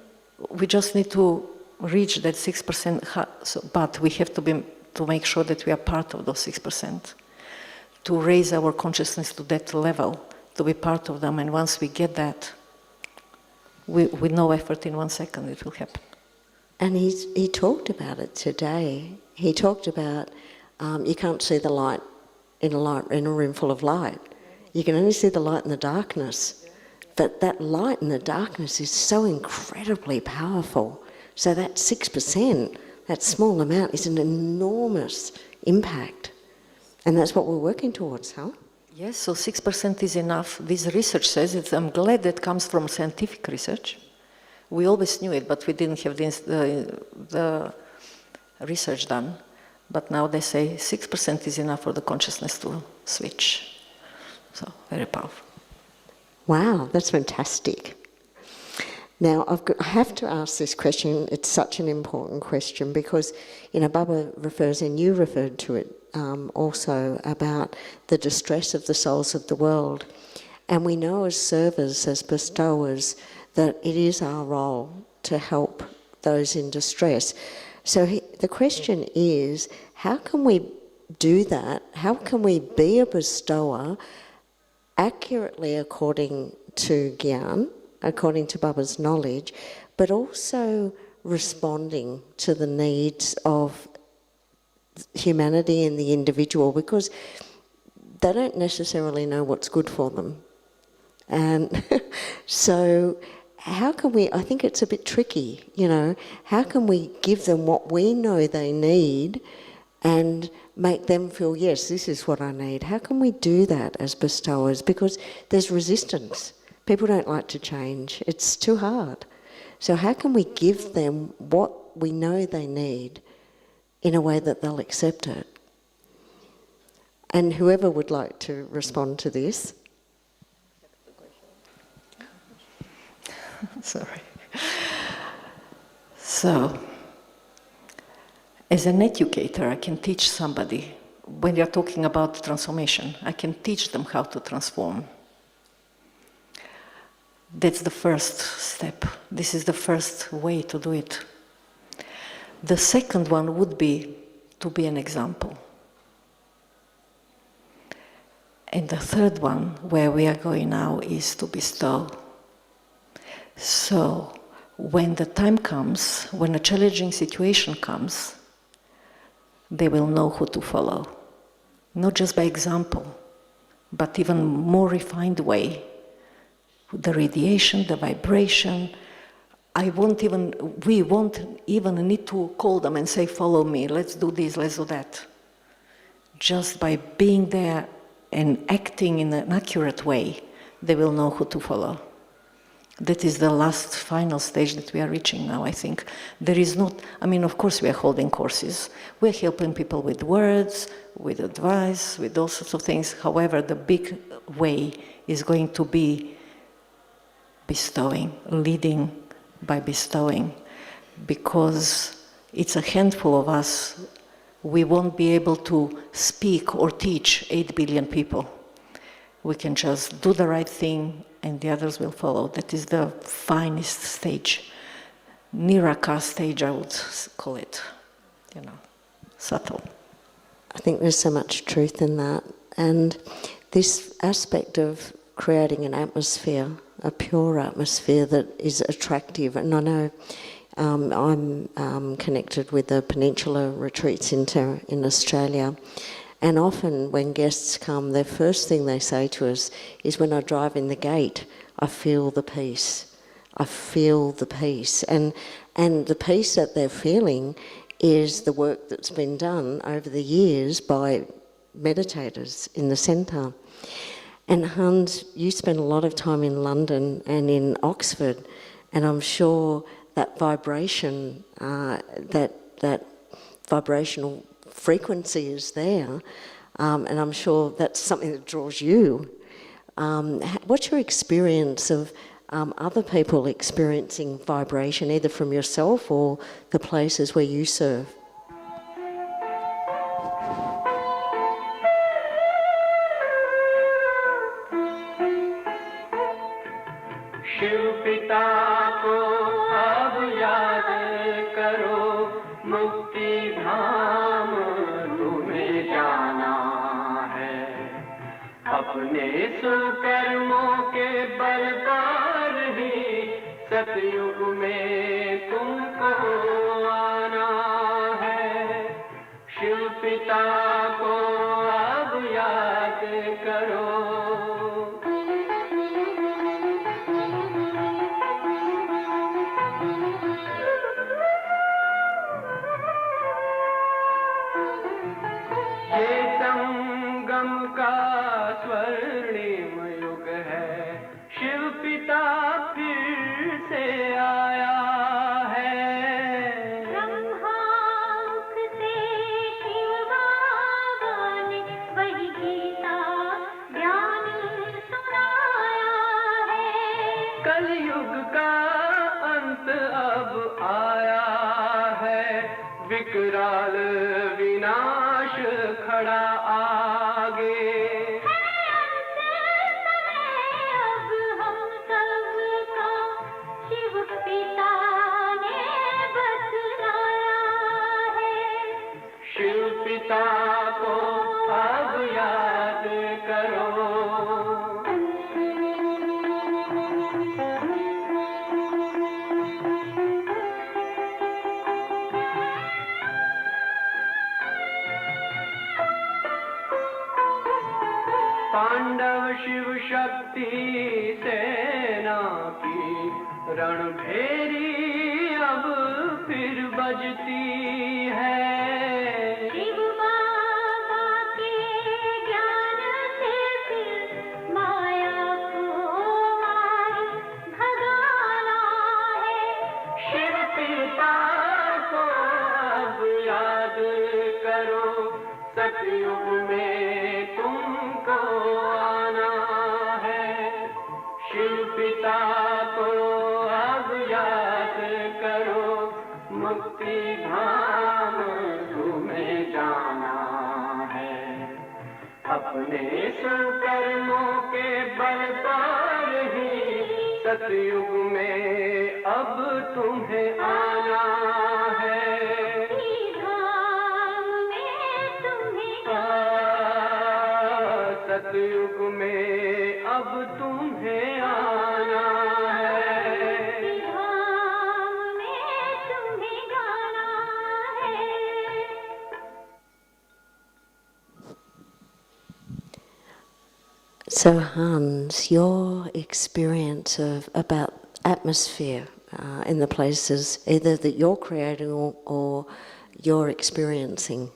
we just need to reach that 6%. But we have to make sure that we are part of those 6%, to raise our consciousness to that level, to be part of them. And once we get that, with no effort, in 1 second, it will happen. And he talked about it today. He talked about you can't see the light in a room full of light. You can only see the light in the darkness. But that light in the darkness is so incredibly powerful. So that 6%, that small amount, is an enormous impact. And that's what we're working towards, huh? Yes, so 6% is enough. This research says it. I'm glad that comes from scientific research. We always knew it, but we didn't have the research done. But now they say 6% is enough for the consciousness to switch. So, very powerful. Wow, that's fantastic. Now, I have to ask this question. It's such an important question because, Baba refers, and you referred to it also, about the distress of the souls of the world. And we know as servers, as bestowers, that it is our role to help those in distress. So the question is, how can we do that? How can we be a bestower accurately according to Gyan, according to Baba's knowledge, but also responding to the needs of humanity and the individual, because they don't necessarily know what's good for them. And so how can we, I think it's a bit tricky, you know, how can we give them what we know they need and make them feel, yes, this is what I need? How can we do that as bestowers? Because there's resistance. People don't like to change. It's too hard. So how can we give them what we know they need in a way that they'll accept it? And whoever would like to respond to this. Sorry. So, as an educator, I can teach somebody, when you're talking about transformation, I can teach them how to transform. That's the first step. This is the first way to do it. The second one would be to be an example. And the third one, where we are going now, is to bestow. So, when the time comes, when a challenging situation comes, they will know who to follow. Not just by example, but even more refined way. The radiation, the vibration. We won't even need to call them and say, follow me, let's do this, let's do that. Just by being there and acting in an accurate way, they will know who to follow. That is the last final stage that we are reaching now, I think. There is not, I mean, of course we are holding courses. We're helping people with words, with advice, with all sorts of things. However, the big way is going to be bestowing, leading by bestowing. Because it's a handful of us, we won't be able to speak or teach 8 billion people. We can just do the right thing and the others will follow. That is the finest stage. Niraka stage, I would call it, you know, subtle. I think there's so much truth in that. And this aspect of creating an atmosphere, a pure atmosphere that is attractive. And I know I'm connected with the Peninsula Retreat Centre in Australia. And often when guests come, the first thing they say to us is, when I drive in the gate, I feel the peace. I feel the peace. And the peace that they're feeling is the work that's been done over the years by meditators in the centre. And Hans, you spent a lot of time in London and in Oxford, and I'm sure that vibration, that vibrational frequency is there, and I'm sure that's something that draws you. What's your experience of other people experiencing vibration, either from yourself or the places where you serve? अपने सुकर्मों के बल पर ही सतयुग में तुमको आना है। शिव पिता को अब याद करो। ये संगम का स्वर्णिम युग है, शिव पिता फिर से आया है। ब्रह्मांक से शिव बाबा ने वही गीता ज्ञान सुनाया है। कलयुग का अंत अब आया है, विकराल विनाश खड़ा आगे। अब हम सब का शिव पिता ने तांडव शिव शक्ति सेना की रणभेरी अब फिर बजती है। शिव बाबा के ज्ञान से फिर माया को मार भगाना है। शिव पिता को अब याद करो, सतयुग में तुमको आना है। शिव पिता को अब याद करो, मुक्ति धाम तुम्हें जाना है। अपने सुकर्मों के बल पर ही सतयुग में अब तुम्हें आना है। सतयुग में अब तुम्हें आना है। धाम में तुम्हें गाना है। So Hans, your experience of about atmosphere in the places either that you're creating or you're experiencing.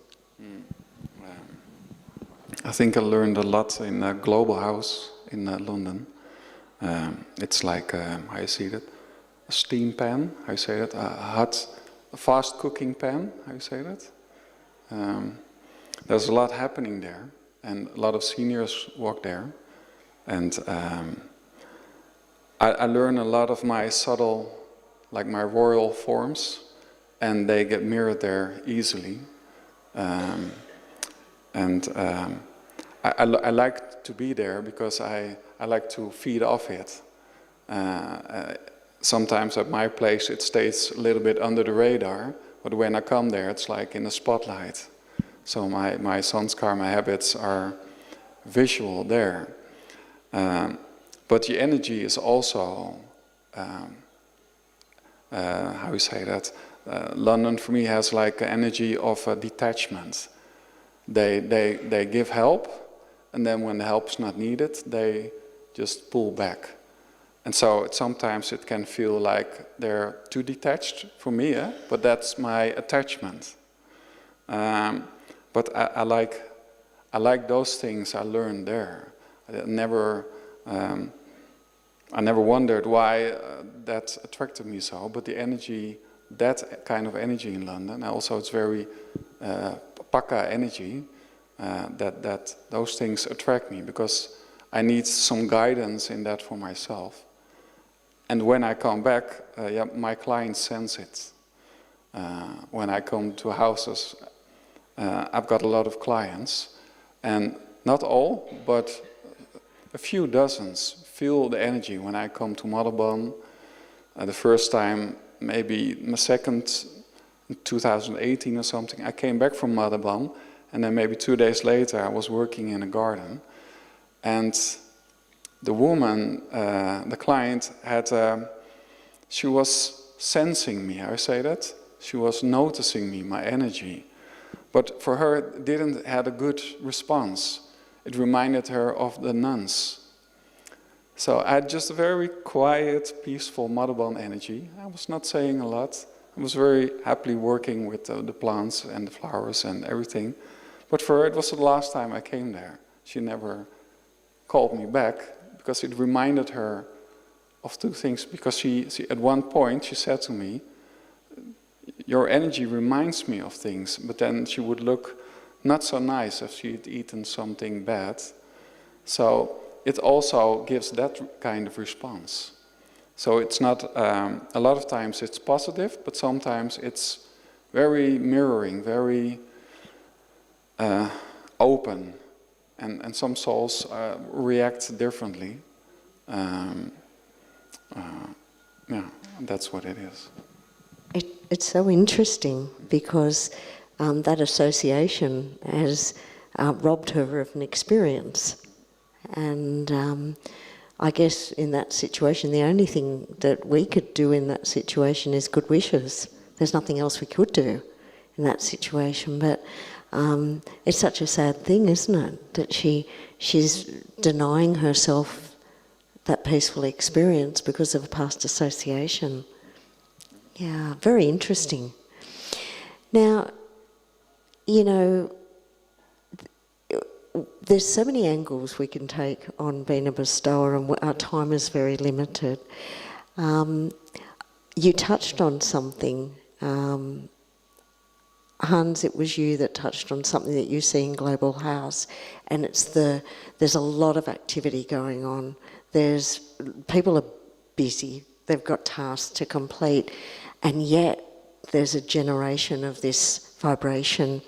I think I learned a lot in a global house in London. It's like, how you say that? A steam pan, how you say that? A fast cooking pan, how you say that? There's a lot happening there, and a lot of seniors work there. And I learn a lot of my subtle, like my royal forms, and they get mirrored there easily. I like to be there because I like to feed off it. Sometimes at my place it stays a little bit under the radar, but when I come there it's like in the spotlight. So my sanskar, my habits are visual there. But the energy is also, how you say that? London for me has like an energy of detachment. They give help, and then when the help is not needed, they just pull back. And so sometimes it can feel like they're too detached for me, but that's my attachment. But I like those things I learned there. I never wondered why that attracted me so, but the energy, that kind of energy in London, also it's very Paka energy, that those things attract me because I need some guidance in that for myself. And when I come back, my clients sense it. When I come to houses, I've got a lot of clients, and not all, but a few dozens feel the energy when I come to Madhuban. The first time, maybe my second, in 2018 or something, I came back from Madhuban, and then maybe 2 days later I was working in a garden, and the woman, the client, she was sensing me, how I say that? She was noticing me, my energy. But for her, it didn't have a good response. It reminded her of the nuns. So I had just a very quiet, peaceful Madhuban energy. I was not saying a lot. I was very happily working with the plants and the flowers and everything. But for her, it was the last time I came there. She never called me back because it reminded her of two things. Because she at one point, she said to me, "Your energy reminds me of things," but then she would look not so nice if she had eaten something bad. So it also gives that kind of response. So it's not, a lot of times it's positive, but sometimes it's very mirroring, very open, and some souls react differently. Yeah, that's what it is. It's so interesting because that association has robbed her of an experience. And I guess in that situation, the only thing that we could do in that situation is good wishes. There's nothing else we could do in that situation. But It's such a sad thing, isn't it, that she's denying herself that peaceful experience because of a past association. Yeah, very interesting. Now, you know, there's so many angles we can take on being a bestower, and our time is very limited. You touched on something, Hans, it was you that touched on something that you see in Global House, and it's there's a lot of activity going on. People are busy, they've got tasks to complete, and yet there's a generation of this vibration.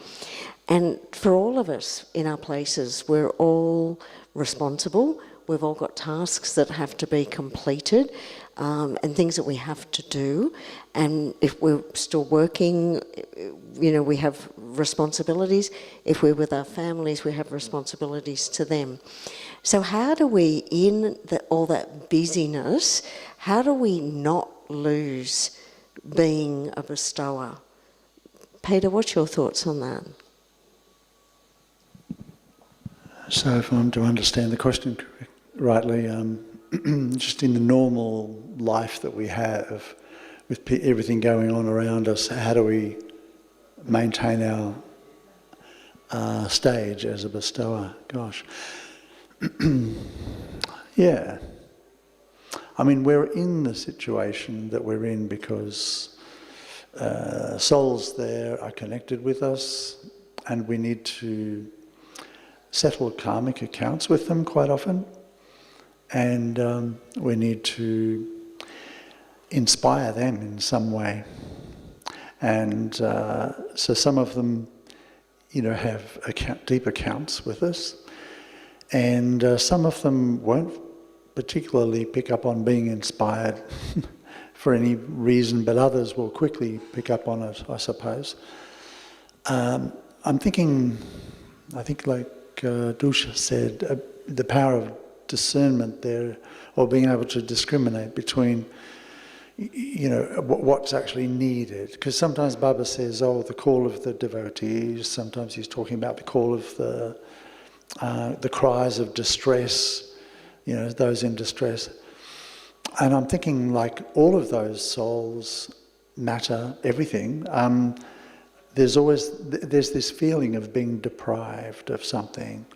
And for all of us in our places, we're all responsible. We've all got tasks that have to be completed, and things that we have to do. And if we're still working, you know, we have responsibilities. If we're with our families, we have responsibilities to them. So how do we, in all that busyness, how do we not lose being a bestower? Peter, what's your thoughts on that? So if I'm to understand the question rightly, just in the normal life that we have, with everything going on around us, how do we maintain our stage as a bestower? Gosh. Yeah. I mean, we're in the situation that we're in because souls there are connected with us, and we need to settle karmic accounts with them quite often, and we need to inspire them in some way. And so some of them, you know, have deep accounts with us, and some of them won't particularly pick up on being inspired for any reason, but others will quickly pick up on it, I suppose. I'm thinking, I think like Dusha said, the power of discernment there, or being able to discriminate between, you know, what's actually needed. Because sometimes Baba says, oh, the call of the devotees, sometimes he's talking about the call of the cries of distress, you know, those in distress. And I'm thinking, like, all of those souls matter, everything. There's this feeling of being deprived of something.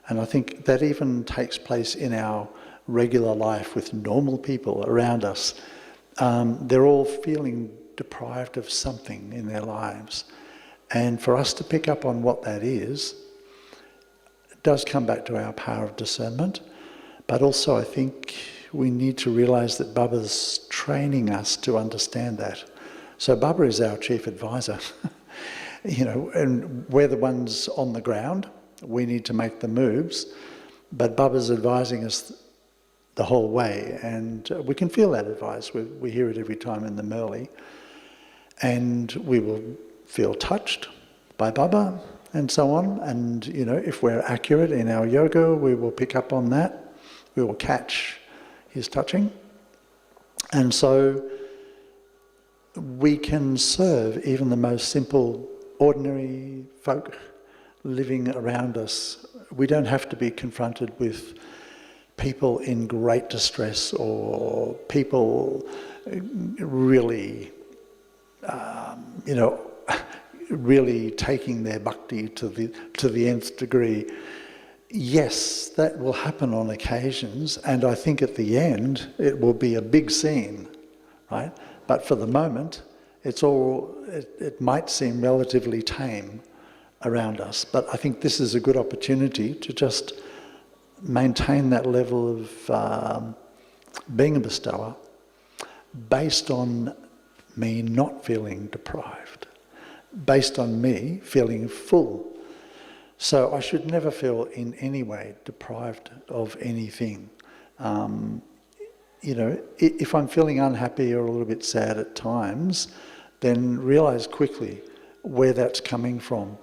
And I think that even takes place in our regular life with normal people around us. They're all feeling deprived of something in their lives. And for us to pick up on what that is, it does come back to our power of discernment. But also I think we need to realise that Baba's training us to understand that. So Baba is our chief advisor. You know, and we're the ones on the ground. We need to make the moves. But Baba's advising us the whole way, and we can feel that advice. We hear it every time in the Murli, and we will feel touched by Baba and so on. And you know, if we're accurate in our yoga, we will pick up on that. We will catch his touching, and so we can serve even the most simple, ordinary folk living around us. We don't have to be confronted with people in great distress or people really, you know, really taking their bhakti to the nth degree. Yes, that will happen on occasions, and I think at the end it will be a big scene, right? But for the moment, it might seem relatively tame around us. But I think this is a good opportunity to just maintain that level of being a bestower based on me not feeling deprived, based on me feeling full. So I should never feel in any way deprived of anything. You know, if I'm feeling unhappy or a little bit sad at times, then realise quickly where that's coming from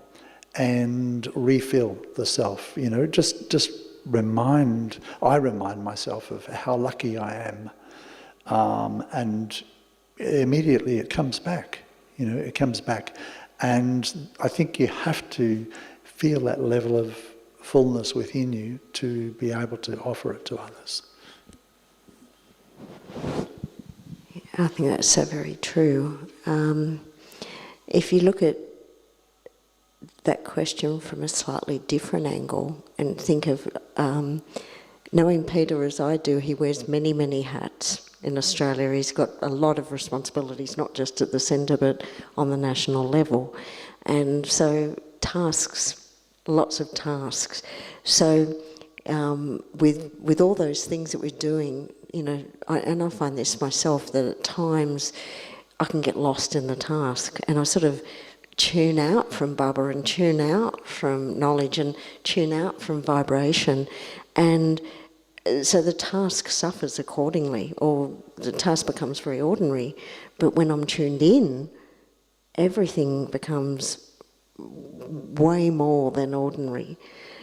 and refill the self. You know, just remind myself of how lucky I am, and immediately it comes back. You know, it comes back, And I think you have to feel that level of fullness within you to be able to offer it to others. I think that's so very true. If you look at that question from a slightly different angle and think of knowing Peter as I do, he wears many, many hats in Australia. He's got a lot of responsibilities, not just at the centre but on the national level. And so tasks, lots of tasks. So with all those things that we're doing, you know, and I find this myself, that at times I can get lost in the task and I sort of tune out from Baba and tune out from knowledge and tune out from vibration, and so the task suffers accordingly, or the task becomes very ordinary. But when I'm tuned in, everything becomes way more than ordinary.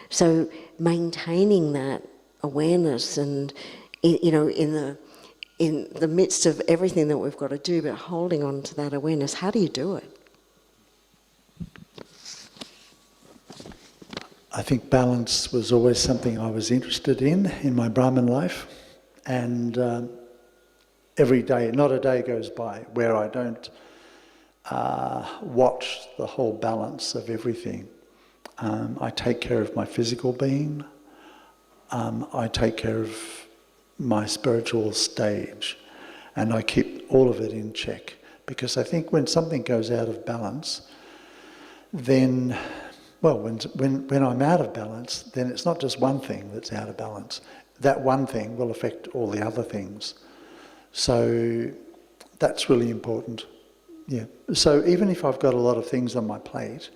So maintaining that awareness and, you know, in the midst of everything that we've got to do, but holding on to that awareness, how do you do it? I think balance was always something I was interested in my Brahman life, and every day, not a day goes by where I don't watch the whole balance of everything. I take care of my physical being, I take care of my spiritual stage, and I keep all of it in check, because I think when something goes out of balance, then well, when I'm out of balance, then it's not just one thing that's out of balance. That one thing will affect all the other things. So that's really important. Yeah. So even if I've got a lot of things on my plate,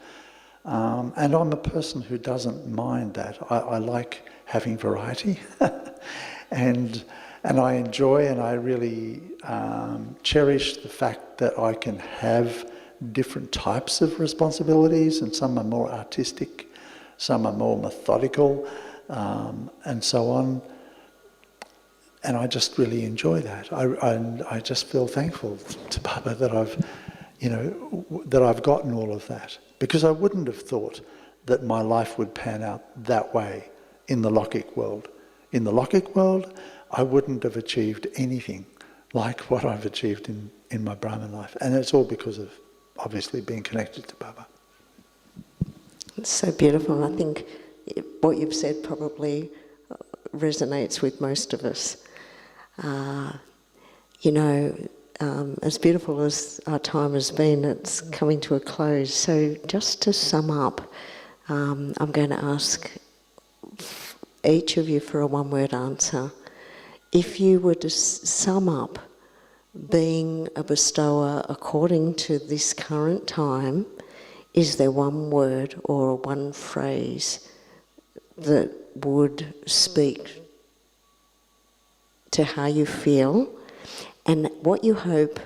and I'm a person who doesn't mind that. I like having variety, and I enjoy and I really cherish the fact that I can have different types of responsibilities, and some are more artistic, some are more methodical, and so on. And I just really enjoy that. I just feel thankful to Baba that I've gotten all of that, because I wouldn't have thought that my life would pan out that way in the Lokic world. In the Lokic world, I wouldn't have achieved anything like what I've achieved in my Brahman life, and it's all because of obviously being connected to Baba. It's so beautiful. I think what you've said probably resonates with most of us. As beautiful as our time has been, it's coming to a close. So just to sum up, I'm going to ask each of you for a one-word answer. If you were to sum up being a bestower according to this current time, is there one word or one phrase that would speak to how you feel and what you hope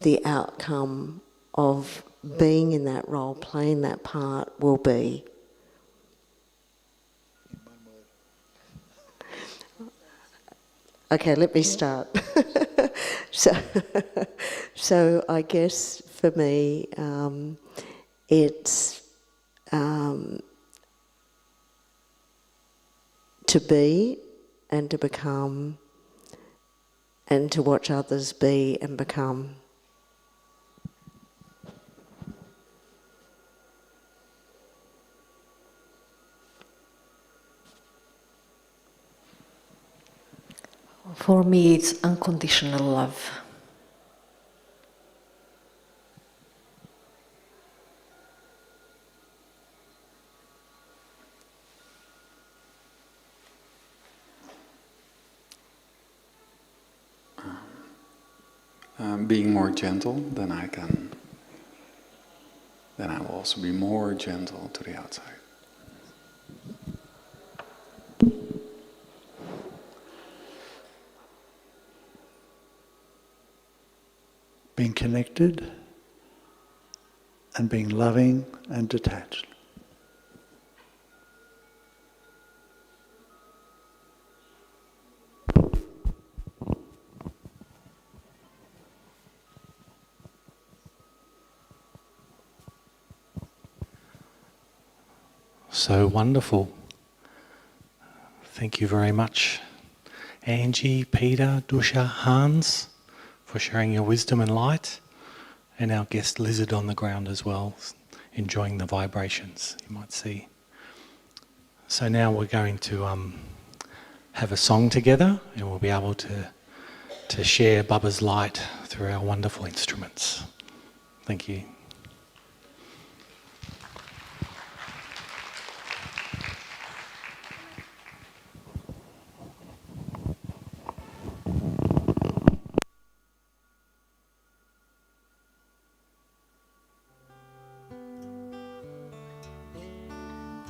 the outcome of being in that role, playing that part, will be? Okay, let me start. So I guess for me, it's to be and to become and to watch others be and become. For me, it's unconditional love. Being more gentle, then I will also be more gentle to the outside. Being connected and being loving and detached. so wonderful. Thank you very much, Angie, Peter, Dusha, Hans, for sharing your wisdom and light, and our guest Lizard on the ground as well, enjoying the vibrations you might see. So now we're going to have a song together, and we'll be able to share Baba's light through our wonderful instruments. Thank you.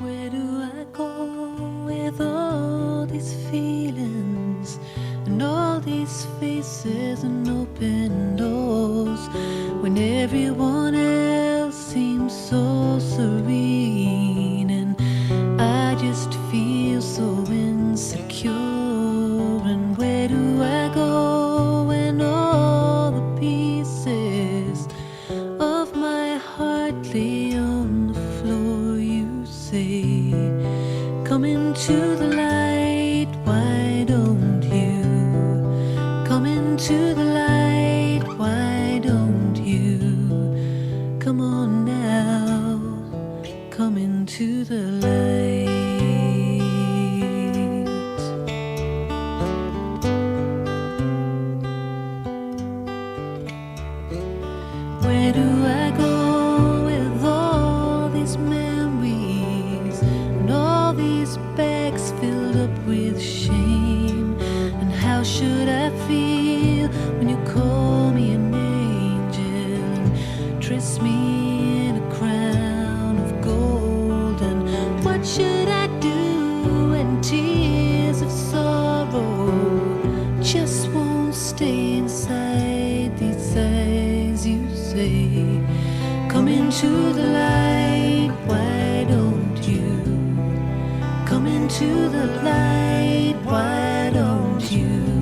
Where do I go with all these feelings and all these faces and open doors when everyone else seems so serene and I just feel so insecure? And where do I go when all the pieces of my heart lay on the floor? You say, come into the light, why don't you? Come into the light, why don't you? Come on now, come into the light. Where do I go with all these memories and all these bags filled up with shame? And how should I feel when you call me an angel and dress me in a crown of gold? And what should I do when tears of sorrow just won't stay inside these eyes? You say, come into the light, why don't you? Come into the light, why don't you?